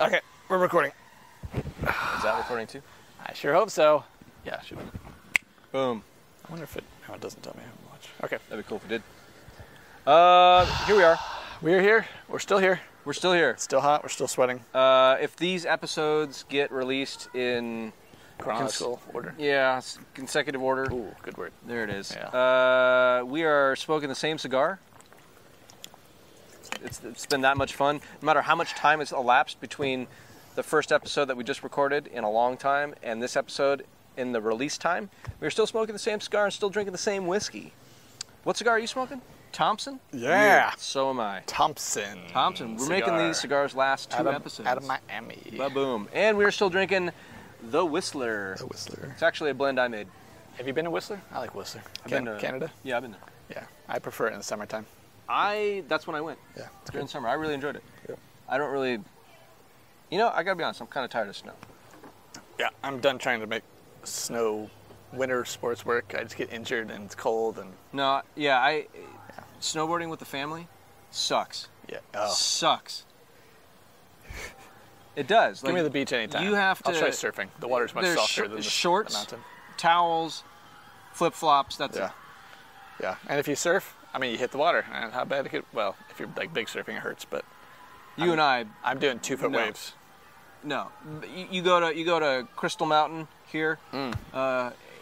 Okay, we're recording. Is that recording too? I sure hope so. Yeah, it should be. Boom. I wonder if it... No, it doesn't tell me how much. Okay. That'd be cool if it did. Here we are. We're here. We're still here. We're still here. It's still hot. We're still sweating. If these episodes get released in... Chronological order. Yeah, consecutive order. Ooh, good word. There it is. Yeah. We are smoking the same cigar. It's been that much fun. No matter how much time has elapsed between the first episode that we just recorded in a long time and this episode in the release time, we're still smoking the same cigar and still drinking the same whiskey. What cigar are you smoking? Thompson? Yeah. Weird. So am I. Thompson. We're making these cigars last two episodes. Out of Miami. Ba-boom. And we're still drinking the Whistler. The Whistler. It's actually a blend I made. Have you been to Whistler? I like Whistler. I've been to Canada? Yeah, I've been there. Yeah. I prefer it in the summertime. That's when I went. Yeah. It's During good. summer. I really enjoyed it. Yeah. I don't really... You know, I gotta be honest, I'm kind of tired of snow. Yeah. I'm done trying to make snow winter sports work. I just get injured and it's cold and... No, yeah, snowboarding with the family sucks. Yeah. Oh. Sucks. It does. Give me the beach anytime. You have to... I'll try surfing. The water's much There's softer than the shorts, mountain. towels, flip-flops, that's it. Yeah. And if you surf, I mean, you hit the water. And how bad it could... Well, if you're like big surfing, it hurts, but... I'm doing 2-foot waves. No. You go to Crystal Mountain here.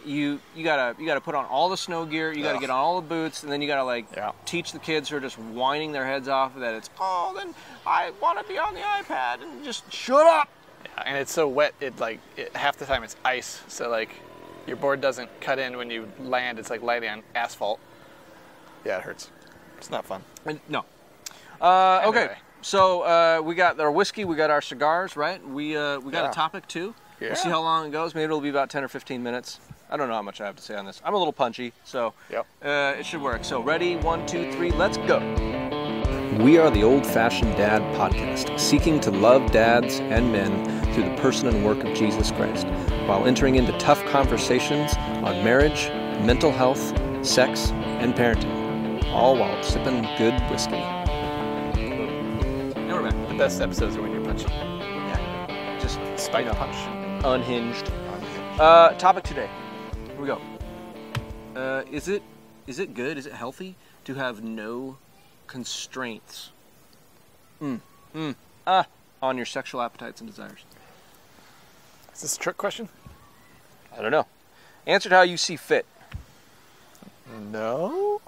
You gotta put on all the snow gear. You gotta get on all the boots, and then you gotta teach the kids who are just whining their heads off that it's then I want to be on the iPad and just shut up. Yeah, and it's so wet. Half the time it's ice, so like your board doesn't cut in when you land. It's like landing on asphalt. Yeah, it hurts. It's not fun. No. Anyway. Okay. So we got our whiskey, we got our cigars, right? We got a topic too. Yeah. We'll see how long it goes. Maybe it'll be about 10 or 15 minutes. I don't know how much I have to say on this. I'm a little punchy, so it should work. So ready, 1, 2, 3, let's go. We are the Old Fashioned Dad Podcast, seeking to love dads and men through the person and work of Jesus Christ, while entering into tough conversations on marriage, mental health, sex, and parenting, all while sipping good whiskey. And we're back. The best episodes are when you're punchy. Yeah. Just Spike punch. Unhinged. Topic today. Here we go. Is it good? Is it healthy to have no constraints? On your sexual appetites and desires? Is this a trick question? I don't know. Answer it how you see fit. No.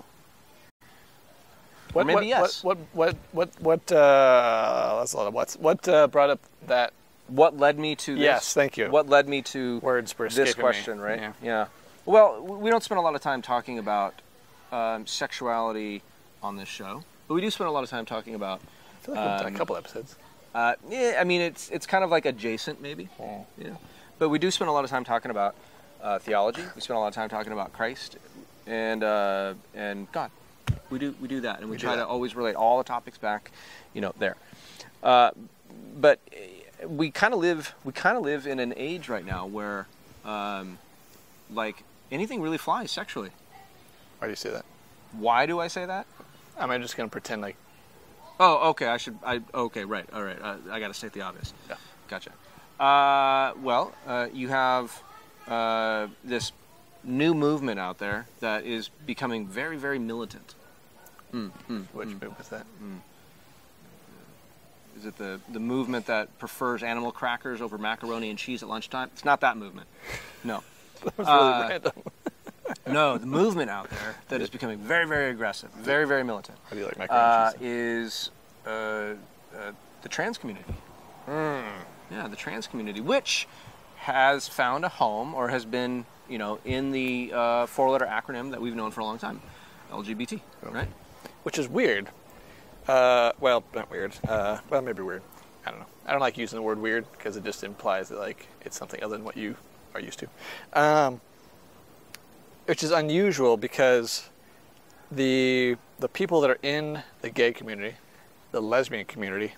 Or maybe yes. What? That's a lot of what's. What brought up that? What led me to this? Yes, thank you. What led me to Words were this escaping question, me. right? Yeah. Well, we don't spend a lot of time talking about sexuality on this show, but we do spend a lot of time talking about. I feel like we've done a couple episodes. Yeah, I mean it's kind of like adjacent, maybe. Yeah, but we do spend a lot of time talking about theology. We spend a lot of time talking about Christ and God. We do that, and we try to always relate all the topics back, there. But we kind of live in an age right now where, like anything really flies sexually. Why do you say that? Why do I say that? I'm just gonna pretend like. Oh, okay. Okay, right. All right. I got to state the obvious. Yeah. Gotcha. You have this new movement out there that is becoming very, very militant. Which move was that? Is it the movement that prefers animal crackers over macaroni and cheese at lunchtime? It's not that movement. No. That was really random. No, the movement out there that is becoming very, very aggressive, very, very militant. How do you like macaroni and cheese? Is the trans community. Yeah, the trans community, which has found a home or has been, in the 4-letter acronym that we've known for a long time, LGBT, right? Which is weird. Well, not weird. Well, maybe weird. I don't know. I don't like using the word weird because it just implies that it's something other than what you are used to. Which is unusual because the people that are in the gay community, the lesbian community,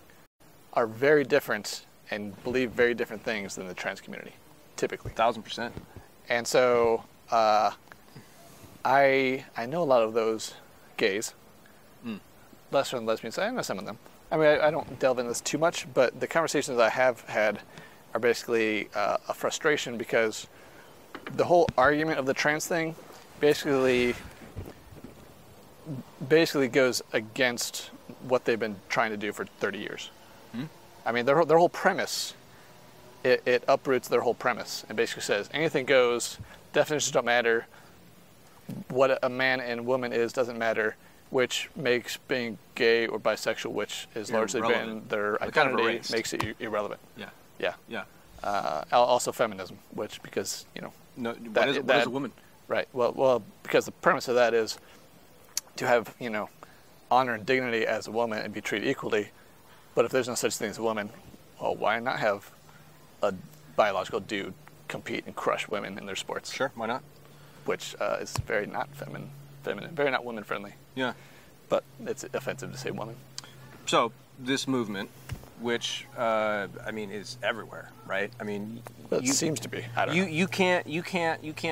are very different and believe very different things than the trans community, typically. 1000%. And so I know a lot of those gays, lesser than lesbians. I know some of them. I mean, I don't delve into this too much, but the conversations I have had are basically a frustration because the whole argument of the trans thing basically goes against what they've been trying to do for 30 years. I mean, their whole premise, it uproots their whole premise and basically says anything goes, definitions don't matter, what a man and woman is doesn't matter, which makes being gay or bisexual, which has largely been their identity, makes it irrelevant. Yeah. Also feminism, which because, you know. No, what is a woman? Right. Well, because the premise of that is to have, you know, honor and dignity as a woman and be treated equally. But if there's no such thing as a woman, well, why not have a biological dude compete and crush women in their sports? Sure, why not? Which is very not feminine, very not woman friendly. Yeah. But it's offensive to say woman. So this movement, which I mean is everywhere, right? I mean, it seems to be. I don't know. You can't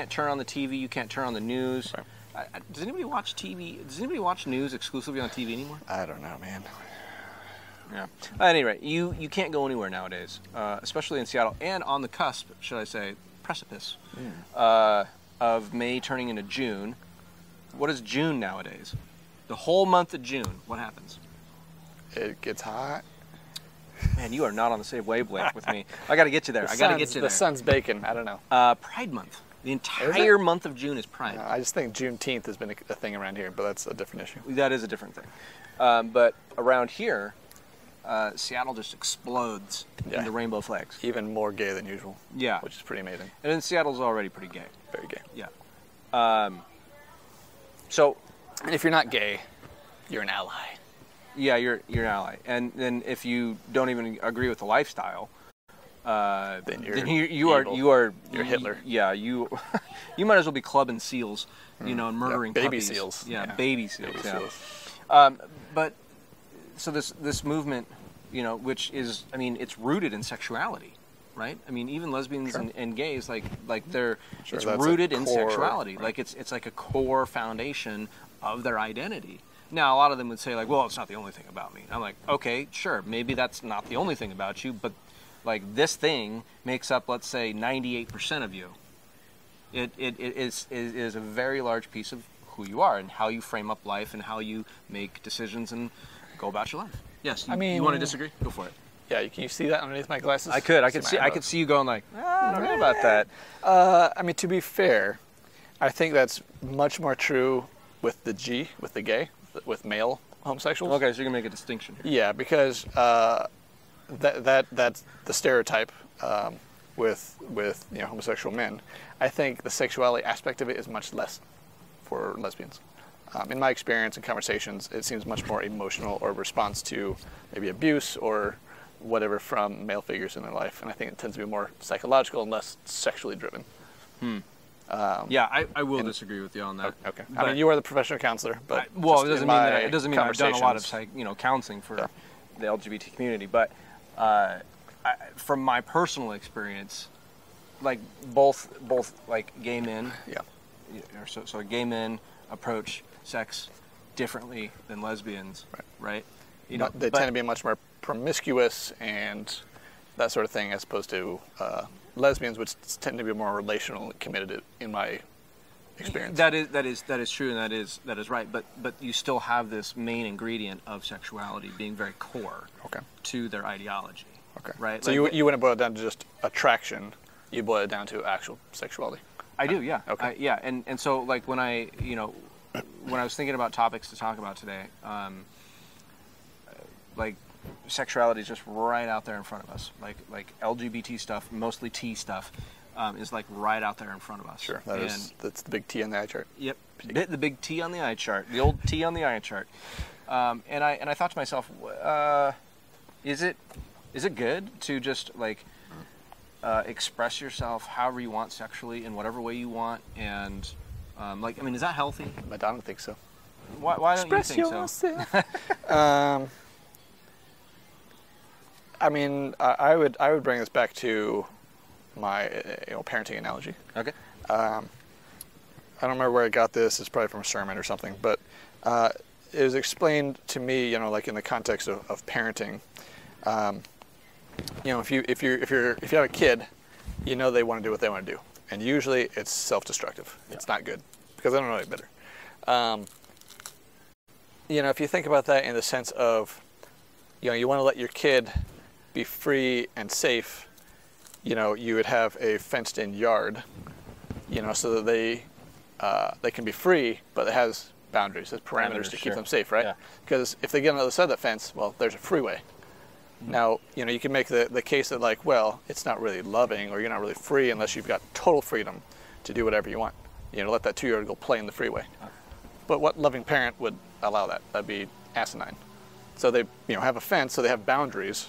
turn on the TV. You can't turn on the news. Right. Does anybody watch TV? Does anybody watch news exclusively on TV anymore? I don't know, man. Yeah. At any rate, you can't go anywhere nowadays, especially in Seattle, and on the cusp, should I say, precipice of May turning into June. What is June nowadays? The whole month of June. What happens? It gets hot. Man, you are not on the same wavelength with me. I got to get you there. I got to get you there. The sun's baking. I don't know. Pride Month. The entire month of June is Pride. I just think Juneteenth has been a thing around here, but that's a different issue. That is a different thing. But around here, Seattle just explodes into rainbow flags. Even more gay than usual. Yeah. Which is pretty amazing. And then Seattle's already pretty gay. Very gay. Yeah. So. And if you're not gay, you're an ally. Yeah, you're an ally. And then if you don't even agree with the lifestyle, then you're Hitler. You might as well be clubbing seals, you know, and murdering baby puppies. seals. Yeah, baby seals. Baby seals. But so this movement, you know, which is, I mean, it's rooted in sexuality, right? I mean, even lesbians and gays, like it's rooted in sexuality. Right. Like it's like a core foundation of their identity. Now, a lot of them would say, like, well, it's not the only thing about me. I'm like, okay, sure, maybe that's not the only thing about you, but, like, this thing makes up, let's say, 98% of you. It is a very large piece of who you are and how you frame up life and how you make decisions and go about your life. Yes, you want to disagree? Go for it. Yeah, can you see that underneath my glasses? I could see you going like, I don't know about that. I mean, to be fair, I think that's much more true with the gay. With male homosexuals. Okay, so you're gonna make a distinction here. Yeah, because that's the stereotype with you know, homosexual men. I think the sexuality aspect of it is much less for lesbians. In my experience and conversations, it seems much more emotional or response to maybe abuse or whatever from male figures in their life, and I think it tends to be more psychological and less sexually driven. Yeah, I will disagree with you on that. Okay. I mean, you are the professional counselor, but it doesn't mean I've done a lot of counseling for the LGBT community. But from my personal experience, like both like gay men, so gay men approach sex differently than lesbians, right? You know, they tend to be much more promiscuous and that sort of thing, as opposed to lesbians, which tend to be more relational and committed, in my experience. That is true, and that is right. But you still have this main ingredient of sexuality being very core to their ideology. Okay. Right. So you wouldn't boil it down to just attraction. You boil it down to actual sexuality. I do. Yeah. Okay. Yeah. And so like when I was thinking about topics to talk about today, like sexuality is just right out there in front of us. Like LGBT stuff, mostly T stuff, is like right out there in front of us. Sure, that's the big T on the eye chart. Yep, the big T on the eye chart, the old T on the eye chart. And I thought to myself, is it good to just like express yourself however you want sexually in whatever way you want, and like, I mean, is that healthy? I don't think so. Why don't you think so? I mean, I would bring this back to my parenting analogy. Okay. I don't remember where I got this. It's probably from a sermon or something. But it was explained to me, like in the context of parenting. If you have a kid, they want to do what they want to do, and usually it's self-destructive. Yeah. It's not good because they don't know any better. If you think about that in the sense of, you want to let your kid be free and safe, you would have a fenced-in yard, so that they can be free, but it has boundaries, there's parameters to keep them safe, right? Because if they get on the other side of that fence, well, there's a freeway. Mm-hmm. Now, you can make the case that it's not really loving, or you're not really free unless you've got total freedom to do whatever you want. Let that 2-year-old go play in the freeway. But what loving parent would allow that? That'd be asinine. So they, have a fence, so they have boundaries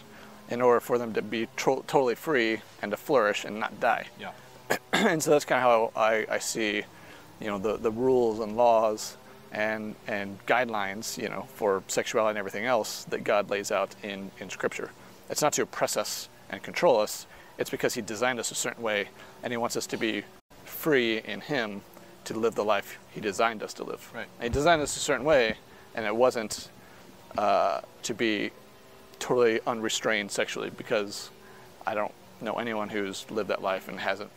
in order for them to be totally free and to flourish and not die. Yeah. And so that's kind of how I see, the rules and laws and guidelines, for sexuality and everything else that God lays out in Scripture. It's not to oppress us and control us. It's because He designed us a certain way, and He wants us to be free in Him to live the life He designed us to live. Right. And He designed us a certain way, and it wasn't to be totally unrestrained sexually, because I don't know anyone who's lived that life and hasn't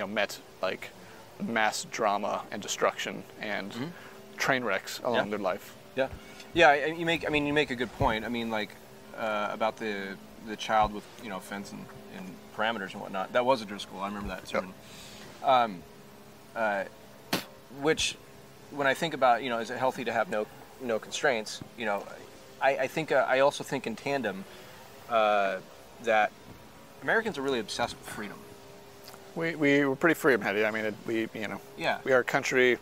met mass drama and destruction and train wrecks along their life. Yeah. You make a good point. About the child with fence and parameters and whatnot. That was a Driscoll. I remember that sermon. Which, when I think about is it healthy to have no constraints? I think I also think in tandem that Americans are really obsessed with freedom. We were pretty freedom heady. We are a country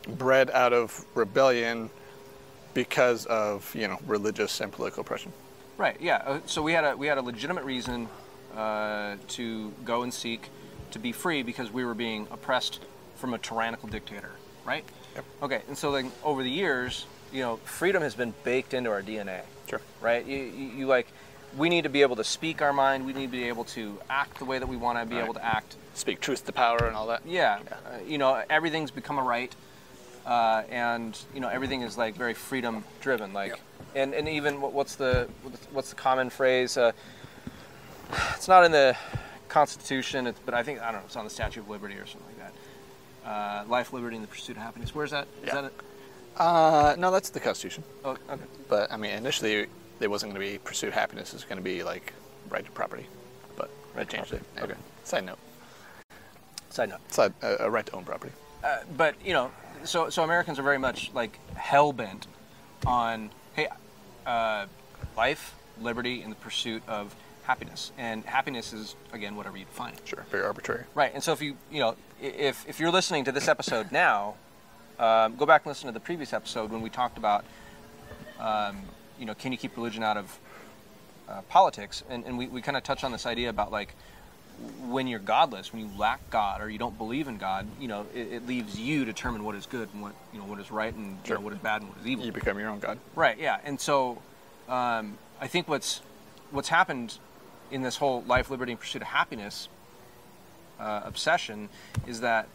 bred out of rebellion because of religious and political oppression. Right. Yeah. So we had a legitimate reason to go and seek to be free because we were being oppressed from a tyrannical dictator. Right. Yep. Okay. And so over the years, freedom has been baked into our DNA. Sure. Right. We need to be able to speak our mind. We need to be able to act the way that we want to be able to act. Speak truth to power and all that. Yeah. Everything's become a right, and everything is very freedom driven. And even what's the common phrase? It's not in the Constitution, but I don't know. It's on the Statue of Liberty or something like that. Life, liberty, and the pursuit of happiness. Where's that? Is that it? No, that's the Constitution. Oh, okay. But initially, it wasn't going to be pursuit of happiness. It was going to be right to property. But I changed it. Okay. Side note. A right to own property. But so Americans are very much hell bent on life, liberty, and the pursuit of happiness. And happiness is, again, whatever you define it. Sure. Very arbitrary. Right. And so if you're listening to this episode now, go back and listen to the previous episode when we talked about can you keep religion out of politics? And we kind of touch on this idea about when you're godless, when you lack God or you don't believe in God, it leaves you to determine what is good and what is right and what is bad and what is evil. You become your own God. Right. Yeah. And so I think what's happened in this whole life, liberty, and pursuit of happiness obsession is that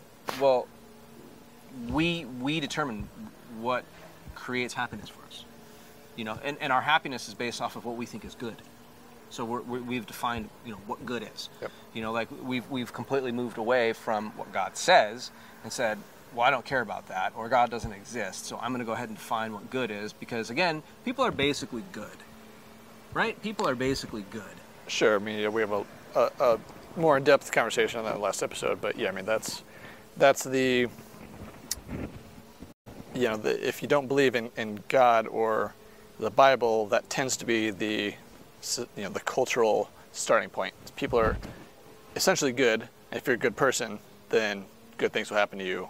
we determine what creates happiness for us. And our happiness is based off of what we think is good. So we've defined, what good is. Yep. We've completely moved away from what God says and said, well, I don't care about that, or God doesn't exist, so I'm going to go ahead and define what good is, because again, people are basically good, right? People are basically good. Sure. We have a more in-depth conversation on that last episode, but yeah, that's the if you don't believe in God or the Bible, that tends to be the cultural starting point. People are essentially good, and if you're a good person, then good things will happen to you,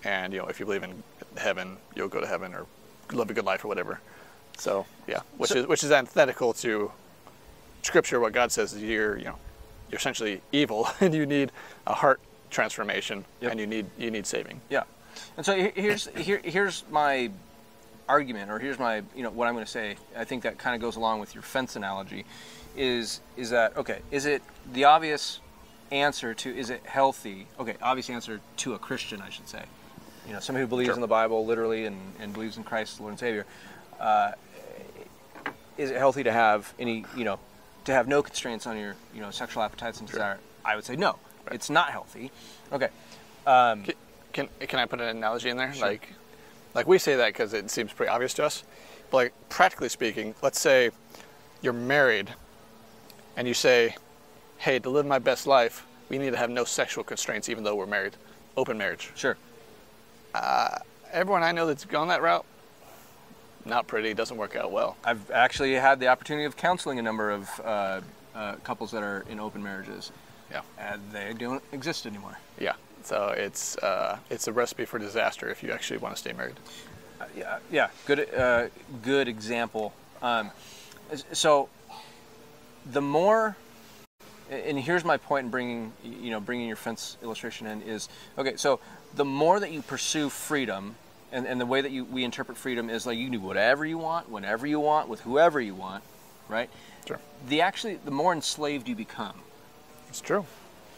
and if you believe in heaven, you'll go to heaven or live a good life or whatever. So yeah, which is antithetical to Scripture. What God says is you're essentially evil, and you need a heart transformation, and you need saving. Yeah, and so here's my argument, or here's my what I'm going to say. I think that kind of goes along with your fence analogy. Is that okay? Is it the obvious answer to is it healthy? Okay, obvious answer to a Christian, I should say. somebody who believes Sure. in the Bible literally and believes in Christ, Lord and Savior, is it healthy to have any, to have no constraints on your, sexual appetites and desire? I would say no. Right. It's not healthy. Okay. Can I put an analogy in there? Sure. Like we say that because it seems pretty obvious to us. But like practically speaking, let's say you're married and you say, hey, to live my best life, we need to have no sexual constraints even though we're married. Open marriage. Sure. Everyone I know that's gone that route, not pretty, doesn't work out well. I've actually had the opportunity of counseling a number of couples that are in open marriages. Yeah. And they don't exist anymore. Yeah. So it's a recipe for disaster if you actually want to stay married. Yeah. Good example. So the more, and here's my point in bringing your fence illustration in is, okay, so the more that you pursue freedom, and the way that we interpret freedom is like you can do whatever you want, whenever you want, with whoever you want, right? Sure. The more enslaved you become. It's true.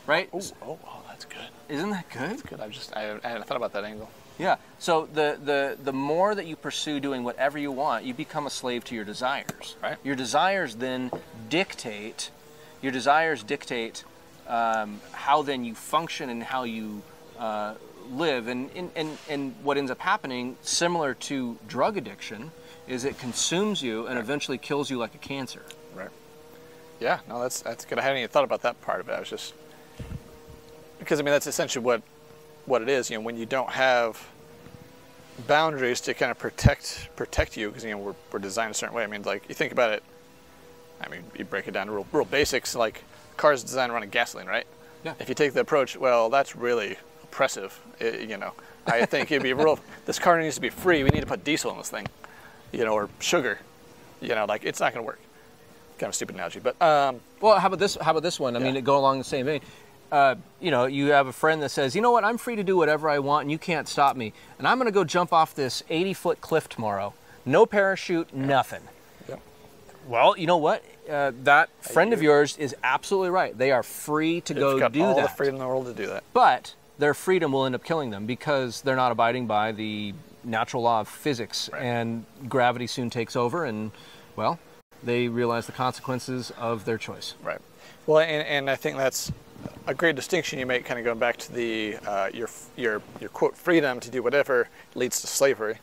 Right? Oh, that's good. Isn't that good? That's good. I hadn't thought about that angle. Yeah. So the more that you pursue doing whatever you want, you become a slave to your desires. Right. Your desires then dictate. How then you function and how you live. And what ends up happening, similar to drug addiction, is it consumes you and eventually kills you like a cancer. Right. Yeah. No, that's good. I hadn't even thought about that part of it. I was just because that's essentially what it is. When you don't have boundaries to kind of protect you, because we're designed a certain way. Like you think about it. You break it down to real basics. Like cars designed to run on gasoline, right? Yeah. If you take the approach, well, that's really oppressive. I think it'd be this car needs to be free. We need to put diesel in this thing, or sugar. Like it's not going to work. Kind of a stupid analogy, but well, how about this one? It go along the same vein. You have a friend that says, you know what, I'm free to do whatever I want and you can't stop me. And I'm going to go jump off this 80-foot cliff tomorrow. No parachute, nothing. Yep. Well, you know what? That friend of yours is absolutely right. They are free to go do that. They've got all the freedom in the world to do that. But their freedom will end up killing them because they're not abiding by the natural law of physics. Right. And gravity soon takes over and, well, they realize the consequences of their choice. Right. Well, and I think that's a great distinction you make, kind of going back to the your quote freedom to do whatever leads to slavery,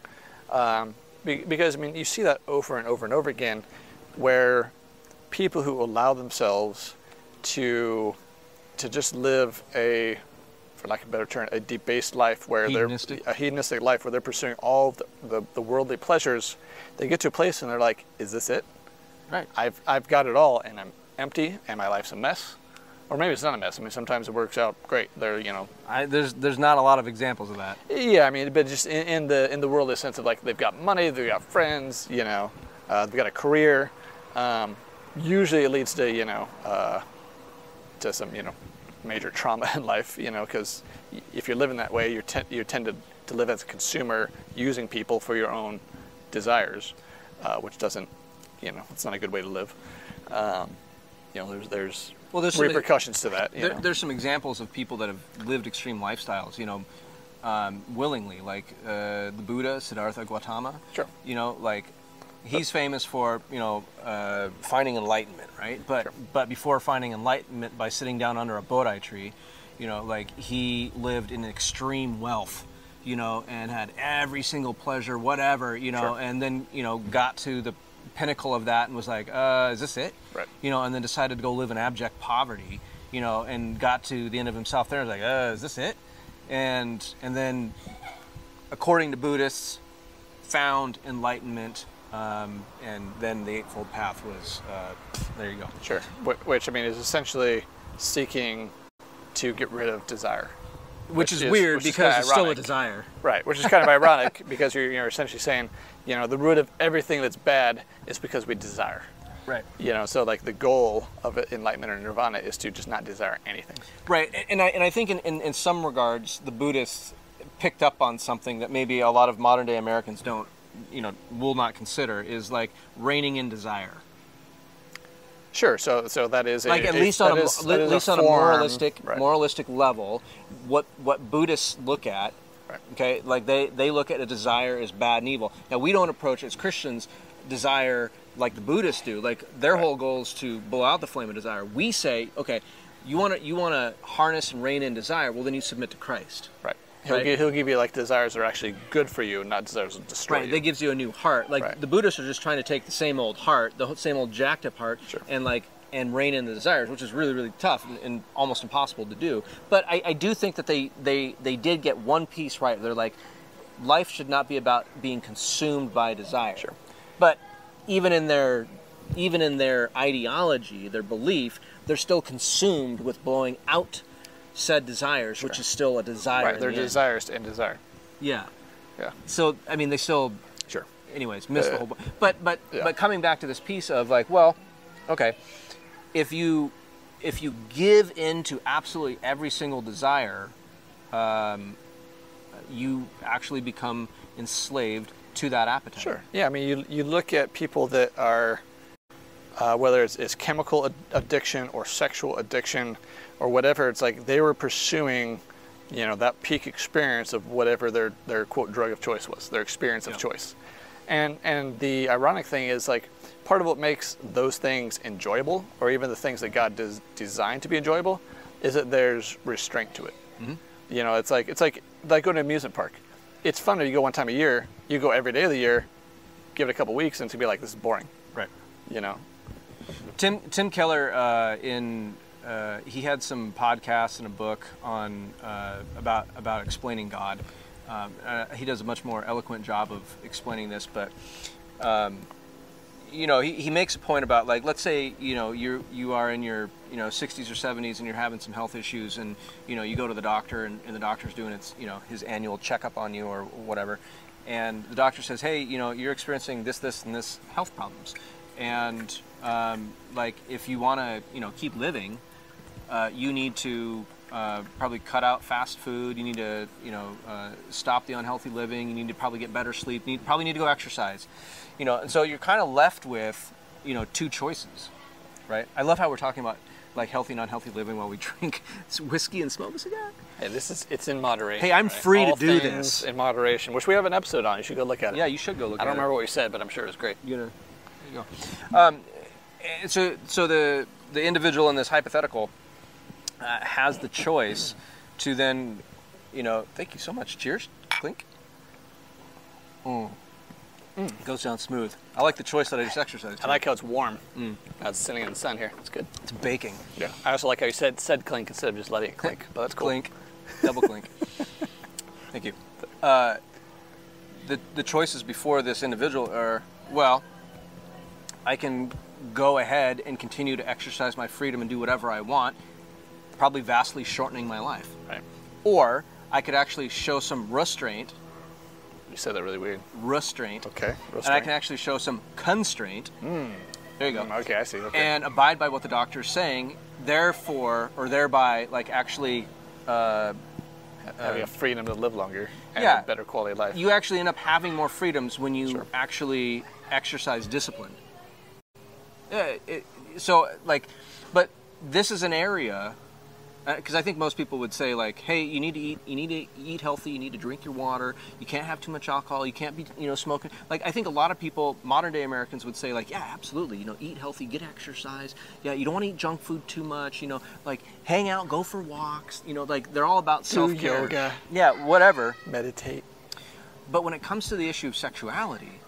because you see that over and over and over again, where people who allow themselves to just live for lack of a better term, a debased life, where they're a hedonistic life, where they're pursuing all the worldly pleasures, they get to a place and they're like, is this it? Right. I've got it all, and I'm empty, and my life's a mess. Or maybe it's not a mess. Sometimes it works out great. There's not a lot of examples of that. Yeah, but just in the worldly sense of like they've got money, they've got friends, they've got a career. Usually it leads to to some major trauma in life. Because if you're living that way, you tend to live as a consumer, using people for your own desires, which doesn't it's not a good way to live. There's repercussions to that. There's some examples of people that have lived extreme lifestyles, willingly, like the Buddha, Siddhartha Gautama. Sure. He's famous for, finding enlightenment, right? But before finding enlightenment by sitting down under a Bodhi tree, he lived in extreme wealth, and had every single pleasure, whatever, Sure. and then, got to the pinnacle of that and was like, is this it? Right. And then decided to go live in abject poverty, and got to the end of himself there and was like, is this it? And then, according to Buddhists, found enlightenment, and then the Eightfold Path was, there you go. Sure. Which, is essentially seeking to get rid of desire. Which is weird because it's still a desire. Right, which is kind of ironic because you're essentially saying, the root of everything that's bad is because we desire. Right. So like the goal of enlightenment or nirvana is to just not desire anything. Right, and I think in some regards the Buddhists picked up on something that maybe a lot of modern day Americans will not consider, is like reining in desire. Sure. So that is at least on a moralistic level, what Buddhists look at Right. Okay, like they look at a desire as bad and evil. Now we don't approach as Christians desire like the Buddhists do. Like their whole goal is to blow out the flame of desire. We say, okay, you want to harness and rein in desire. Well, then you submit to Christ. Right. He'll give you like desires that are actually good for you, not desires that destroy you. Right. That gives you a new heart. Like the Buddhists are just trying to take the same old heart, the same old jacked up heart, and rein in the desires, which is really, really tough and almost impossible to do. But I do think that they did get one piece right. They're like, life should not be about being consumed by desire. Sure. But even in their ideology, their belief, they're still consumed with blowing out said desires, which is still a desire. Right, they're desires to end desire. Yeah. Yeah. So I mean, they still. Sure. Anyways, miss the whole. But coming back to this piece of like, well, okay, if you give in to absolutely every single desire, you actually become enslaved to that appetite. Sure. Yeah. I mean, you look at people that are, whether it's chemical addiction or sexual addiction or whatever, it's like they were pursuing, that peak experience of whatever their quote drug of choice was, their experience of choice. And the ironic thing is, like, part of what makes those things enjoyable, or even the things that God designed to be enjoyable, is that there's restraint to it. Mm-hmm. It's like going to an amusement park. It's fun if you go one time a year. You go every day of the year, give it a couple weeks, and it's gonna be like, this is boring. Right. Tim Keller he had some podcasts and a book on about explaining God. He does a much more eloquent job of explaining this, but he makes a point about, like, let's say you are in your 60s or 70s and you're having some health issues, and you go to the doctor and the doctor's doing his annual checkup on you or whatever, and the doctor says, hey, you're experiencing this and this health problems, and like, if you want to keep living, you need to probably cut out fast food. You need to stop the unhealthy living. You need to probably get better sleep. You probably need to go exercise. And so you're kind of left with two choices, right? I love how we're talking about like healthy and unhealthy living while we drink whiskey and smoke a cigar. Hey, it's in moderation. Hey, I'm free All to do things this in moderation, which we have an episode on. You should go look at it. Yeah, you should go look at it. I don't remember what we said, but I'm sure it was great. There you go. So the individual in this hypothetical has the choice to then, thank you so much. Cheers. Clink. It goes down smooth. I like the choice that I just exercised. I like how it's warm. It's sitting in the sun here. It's good. It's baking. Yeah. I also like how you said clink instead of just letting it clink. But that's cool. Clink. Double clink. Thank you. The choices before this individual are, well, I can go ahead and continue to exercise my freedom and do whatever I want, probably vastly shortening my life. Right. Or I could actually show some restraint. You said that really weird. Restraint. Okay. Restraint. And I can actually show some constraint. There you go. Okay, I see. Okay. And abide by what the doctor is saying, therefore, or thereby, like, actually having a freedom to live longer and a better quality of life. You actually end up having more freedoms when you actually exercise discipline. But this is an area, because I think most people would say, like, hey, you need to eat healthy, you need to drink your water, you can't have too much alcohol, you can't be smoking. Like, I think a lot of people, modern day Americans, would say, like, yeah, absolutely, eat healthy, get exercise, yeah, you don't want to eat junk food too much, like, hang out, go for walks, like, they're all about self-care. Do yoga. Yeah, whatever. Meditate. But when it comes to the issue of sexuality,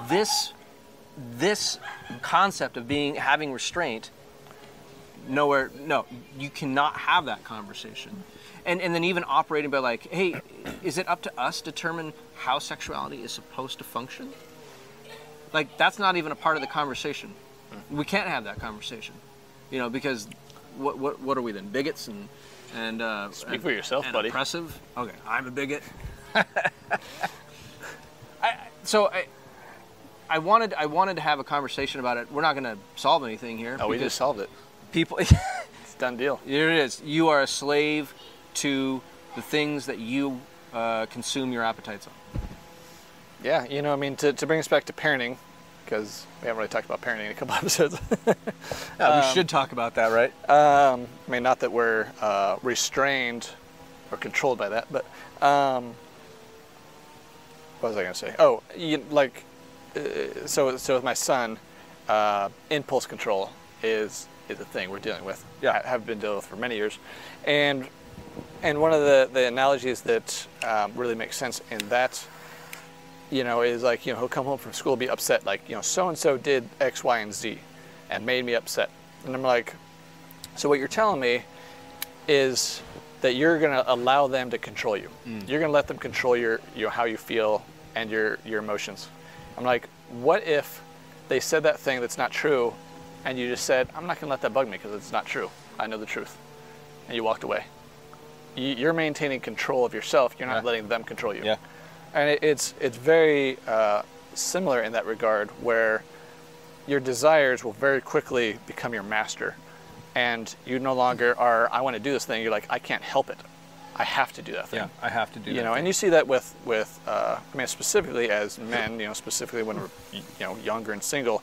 this concept of having restraint, no, you cannot have that conversation. And then even operating by, like, hey, is it up to us to determine how sexuality is supposed to function? Like, that's not even a part of the conversation. We can't have that conversation, because what are we then, bigots and speak for yourself, and buddy. Oppressive? Okay, I'm a bigot. I wanted to have a conversation about it. We're not going to solve anything here. Oh, we just solved it. People, it's a done deal. Here it is. You are a slave to the things that you consume your appetites on. Yeah, to bring us back to parenting, because we haven't really talked about parenting in a couple episodes. We should talk about that, right? Not that we're restrained or controlled by that. But what was I going to say? Oh, so with my son, impulse control is a thing we're dealing with. Yeah. Have been dealing with for many years, and one of the analogies that really makes sense in that, is like, he'll come home from school, be upset, like, so and so did X, Y, and Z, and made me upset, and I'm like, so what you're telling me is that you're going to allow them to control you. You're going to let them control your how you feel and your emotions. I'm like, what if they said that thing that's not true, and you just said, I'm not going to let that bug me because it's not true. I know the truth. And you walked away. You're maintaining control of yourself. You're not letting them control you. Yeah. And it's very similar in that regard, where your desires will very quickly become your master. And you no longer are, I want to do this thing. You're like, I can't help it. I have to do that thing. Yeah, I have to do that. And you see that with I mean, specifically as men, specifically when we're, younger and single,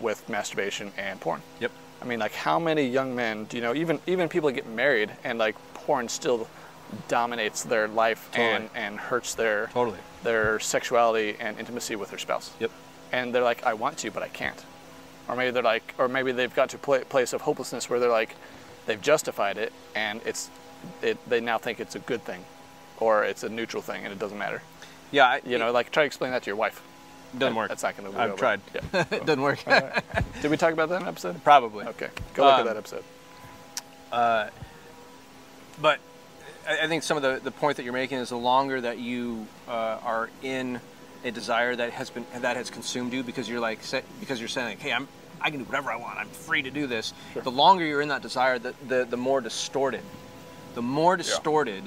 with masturbation and porn. Yep. I mean, like, how many young men do you know, even people get married, and like porn still dominates their life. Totally. and hurts their Totally. their sexuality and intimacy with their spouse. Yep. And they're like, I want to, but I can't. Or maybe they're like, or maybe they've got to a place of hopelessness where they're like, they've justified it, and they now think it's a good thing, or it's a neutral thing, and it doesn't matter. Yeah. Like, try to explain that to your wife. Doesn't work. That's not going to work. I've tried. Yeah. It doesn't work. Right. Did we talk about that in an episode? Probably. Okay. Go look at that episode. But I think some of the point that you're making is the longer that you are in a desire that has consumed you, because you're saying like, hey, I can do whatever I want. I'm free to do this. Sure. The longer you're in that desire, the more distorted. The more distorted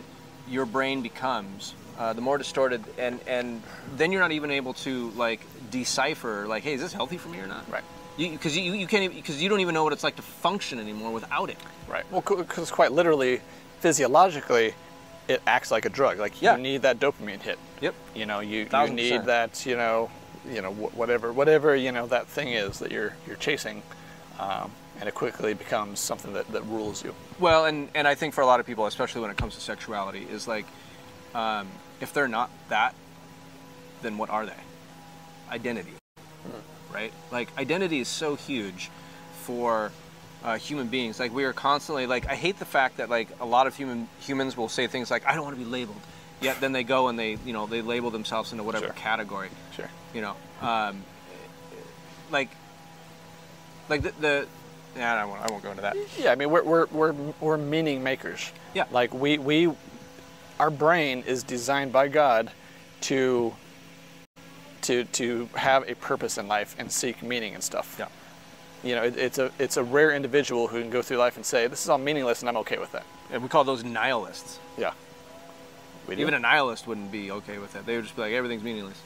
your brain becomes, the more distorted, and then you're not even able to like decipher like, hey, is this healthy for me or not? Right. Because you can't, because you don't even know what it's like to function anymore without it. Right. Well, because quite literally, physiologically, it acts like a drug. Like, you need that dopamine hit. Yep. You need that. Whatever that thing is that you're chasing, and it quickly becomes something that rules you. Well, and I think for a lot of people, especially when it comes to sexuality, is like, if they're not that, then what are they? Identity, right? Like, identity is so huge for human beings. Like, we are constantly, like, I hate the fact that like a lot of humans will say things like, I don't want to be labeled, yet then they go and they label themselves into whatever category. Sure. Like the I won't go into that. Yeah, I mean, we're meaning makers. Yeah. Like, our brain is designed by God to have a purpose in life and seek meaning and stuff. Yeah. It's a rare individual who can go through life and say, this is all meaningless and I'm okay with that. And we call those nihilists. Yeah. Even a nihilist wouldn't be okay with that. They would just be like, everything's meaningless.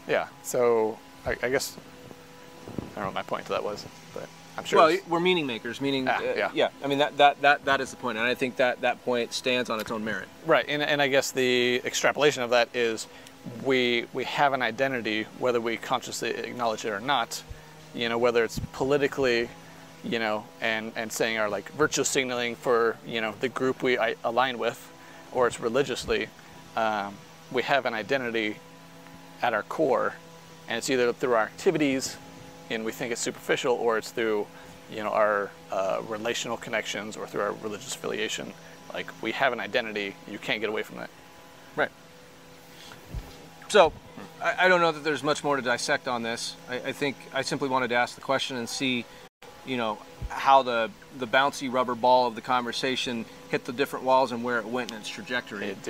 Yeah. So I guess I don't know what my point to that was, but I'm sure. Well, we're meaning makers, meaning yeah. I mean, that is the point, and I think that point stands on its own merit. Right, and I guess the extrapolation of that is we have an identity, whether we consciously acknowledge it or not. Whether it's politically, and saying our like virtue signaling for the group we align with, or it's religiously, we have an identity at our core, and it's either through our activities, and we think it's superficial, or it's through our relational connections, or through our religious affiliation. Like, we have an identity. You can't get away from that. Right. So, I don't know that there's much more to dissect on this. I think I simply wanted to ask the question and see, how the bouncy rubber ball of the conversation hit the different walls and where it went in its trajectory. It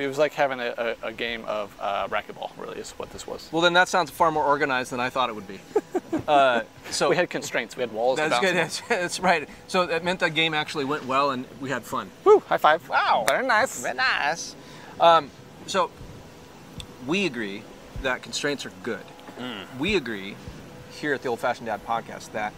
was like having a game of racquetball, really, is what this was. Well, then that sounds far more organized than I thought it would be. So we had constraints. We had walls. That's good. That's right. So that meant that game actually went well and we had fun. Woo! High five. Wow. Very nice. Very nice. So we agree that constraints are good. We agree here at the Old Fashioned Dad podcast that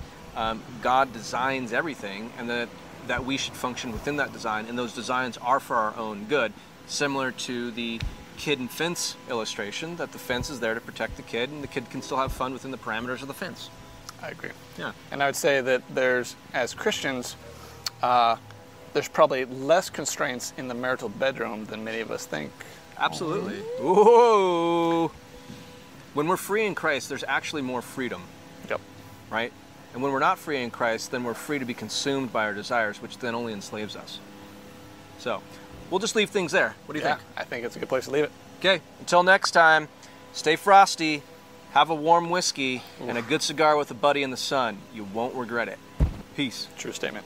God designs everything, and that we should function within that design, and those designs are for our own good, similar to the kid and fence illustration, that the fence is there to protect the kid, and the kid can still have fun within the parameters of the fence. I agree. Yeah. And I would say that as Christians, there's probably less constraints in the marital bedroom than many of us think. Absolutely. Whoa! When we're free in Christ, there's actually more freedom. Yep. Right? And when we're not free in Christ, then we're free to be consumed by our desires, which then only enslaves us. So, we'll just leave things there. What do you think? I think it's a good place to leave it. Okay, until next time, stay frosty, have a warm whiskey, and a good cigar with a buddy in the sun. You won't regret it. Peace. True statement.